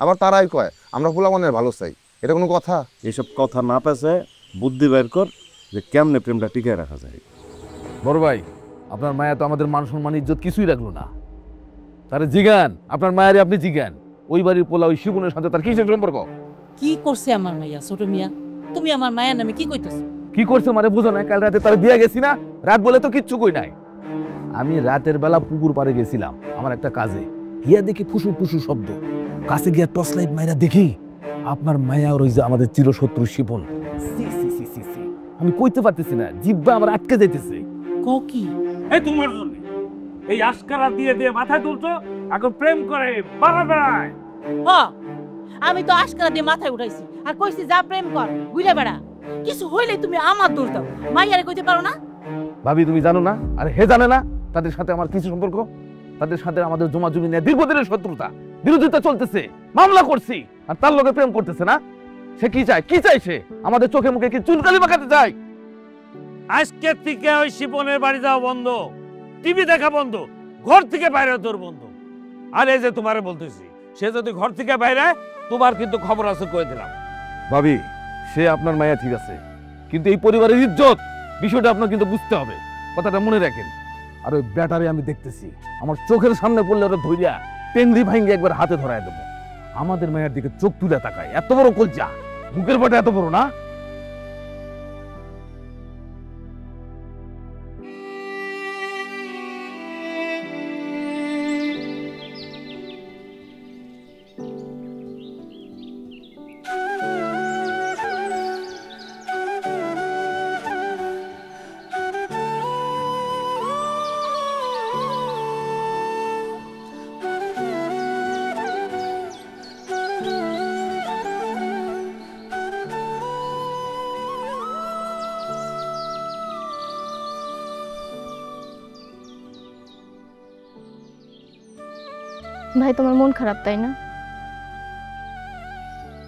আবার তারাই কয় আমরা পোলাপানের ভালো চাই। এটা কোনো কথা? এইসব কথা না পেছে বুদ্ধি বের কর যে কেমনে প্রেমটা টিকায় রাখা যায়। বড় ভাই, আপনার মায়া তো আমাদের মান সম্মান ইজ্জত কিছুই রাখলো না। তারে জিগান, আপনার মায়ারে আপনি জিগান, ওই বাড়ির পোলা ওই শিবনের সাথে তার কিসের সম্পর্ক? কি করছে আমার মাইয়া? ছোট মিয়া, তুমি আমার মায়ের নামে কি কইতেছো? কি করছে মানে বুঝো না? কাল রাতে তার বিয়ে গেছি না, রাত বলে তো কিচ্ছু কই নাই। আমি রাতের বেলা পুকুর পাড়ে গেছিলাম আমার একটা কাজে, গিয়া দেখি ফুসু ফুসু শব্দ। কাছে গিয়া টর্চ লাইট মাইরা দেখি আপনার মায়া আর ওই যে আমাদের চিরশত্রু শিপন। সি সি সি সি সি, আমি কইতে পারতেছি না, জিব্বা আমার আটকে যাইতেছে। কও কি? এই তোমার জন্য এই আস্কারা দিয়ে দিয়ে মাথায় তুলছো, এখন প্রেম করে বাড়া বেড়ায়। হ, আমি তো আশকারা দিয়ে মাথায় উঠাইছি আর কইছি যা প্রেম কর, ঘুরে বেড়া। কিছু হইলে তুমি আমার দোষ দাও, মাইয়ারে কইতে পারো না? ভাবি তুমি জানো না, আর হে জানে না তাদের সাথে আমার কিছু সম্পর্ক? তাদের সাথে আমাদের জমা জমি নিয়ে দীর্ঘদিনের শত্রুতা, বিরোধিতা চলতেছে, মামলা করছি, আর তার লগে প্রেম করতেছে না। সে কি চায়? কি চাই সে? আমাদের চোখে মুখে কি চুলকালি মাখাতে চায়? আজকে থেকে ওই শিপনের বাড়ি যাওয়া বন্ধ, টিভি দেখা বন্ধ, ঘর থেকে বাইরে তোর বন্ধ। আর এই যে তোমারে বলতেছি, সে যদি ঘর থেকে বাইরে, তোমার কিন্তু খবর আছে কয়ে দিলাম। ভাবি, সে আপনার মায়া ঠিক আছে, কিন্তু এই পরিবারের ইজ্জত, বিষয়টা আপনার কিন্তু বুঝতে হবে, কথাটা মনে রাখেন। আর ওই ব্যাটারে আমি দেখতেছি, আমার চোখের সামনে পড়লে ওরা ধৈর্যা টেংরি ভাঙ্গে একবার হাতে ধরায় দেবো। আমাদের মায়ের দিকে চোখ তুলে তাকায়, এত বড় কলজা, বুকের পাটা এত বড় না। ভাই, তোমার মন খারাপ তাই না?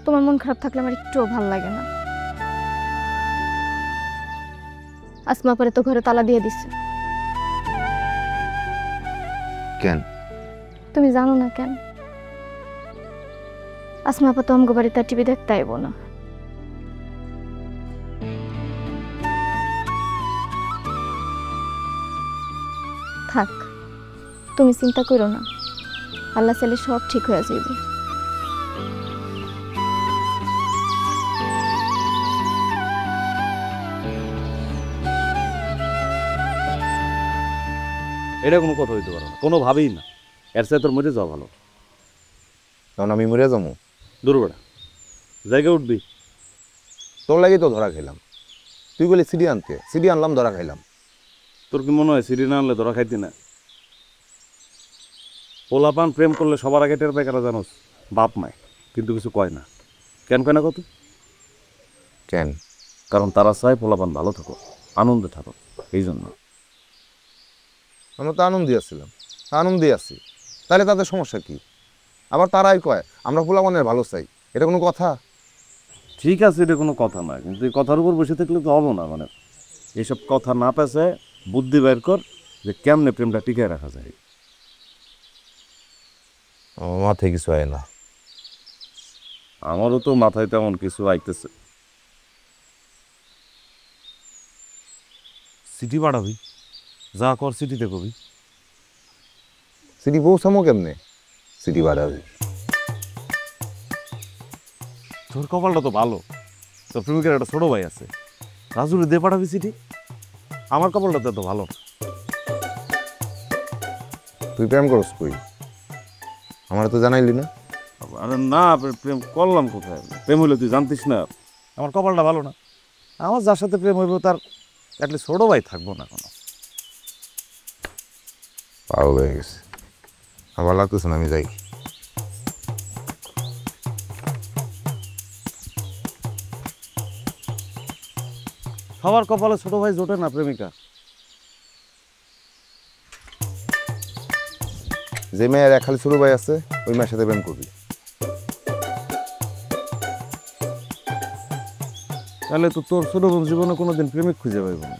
তোমার মন খারাপ থাকলে আমার একটুও ভাল লাগে না। আসমা পরে তো ঘরে তালা দিয়ে দিছে। কেন? তুমি জানো না কেন? আসমা আপা তো আমগো বাড়িতে টিভি দেখতে আইব না। থাক, তুমি চিন্তা করো না, আল্লাহ চাইলে সব ঠিক হয়ে যাবে। এটা কোনো কথা হইতে পারে না, কোনোভাবেই না। এর সাথে তোর মরে যাওয়া ভালো। কারণ আমি মরে যাবো। দুর্বেড়া জায়গায় উঠবি। তোর লাগি তো ধরা খাইলাম। তুই বলে সিডি আনতে, সিডি আনলাম, ধরা খাইলাম। তোর কি মনে হয় সিডি না আনলে ধরা খাইতি না? পোলাপান প্রেম করলে সবার আগে টের পায় কারা জানোস? বাপ মায়, কিন্তু কিছু কয় না। কেন কয় না কত? কেন? কারণ তারা চায় পোলাপান ভালো থাকো, আনন্দে থাকো, এই জন্য। আমরা তো আনন্দে আসছিলাম, আনন্দে আছি, তাহলে তাদের সমস্যা কি? আবার তারাই কয় আমরা পোলাপানের ভালো চাই। এটা কোনো কথা? ঠিক আছে, এটা কোনো কথা না, কিন্তু এই কথার উপর বসে থাকলে তো হবো না। মানে এইসব কথা না পেছে বুদ্ধি বের কর যে কেমনে প্রেমটা টিকায় রাখা যায়। আমার মাথায় কিছু হয় না। আমারও তো মাথায় তেমন কিছু আইতেছে। সিটি বাড়াবি, যা কর সিটিতে কবি। সিডি পৌঁছামো কেমনে? সিডি বাড়াবে। তোর কপালটা তো ভালো, তোর প্রেমিকের একটা ছোট ভাই আছে, রাজুরে দিয়ে পাঠাবি সিটি। আমার কপালটা তো এত ভালো না। তুই প্রেম করস কই? আমার তো জানাইলি না। আরে না, প্রেম করলাম কোথায়? প্রেম হইলে তুই জানতিস না? আমার কপালটা ভালো না। আমার যার সাথে প্রেম হইব তার অ্যাটলিস্ট ছোট ভাই থাকবো না কোনো। পাগল হয়ে গেছে, আবার লাগতেছে না, আমি যাই। সবার কপালে ছোট ভাই জোটে না প্রেমিকা। যে মেয়ের এক খালি ছোট ভাই আছে, ওই মেয়ের সাথে প্রেম করবি। তাহলে তো তোর ছোট জীবনে কোনোদিন প্রেমিক খুঁজে পাইব না।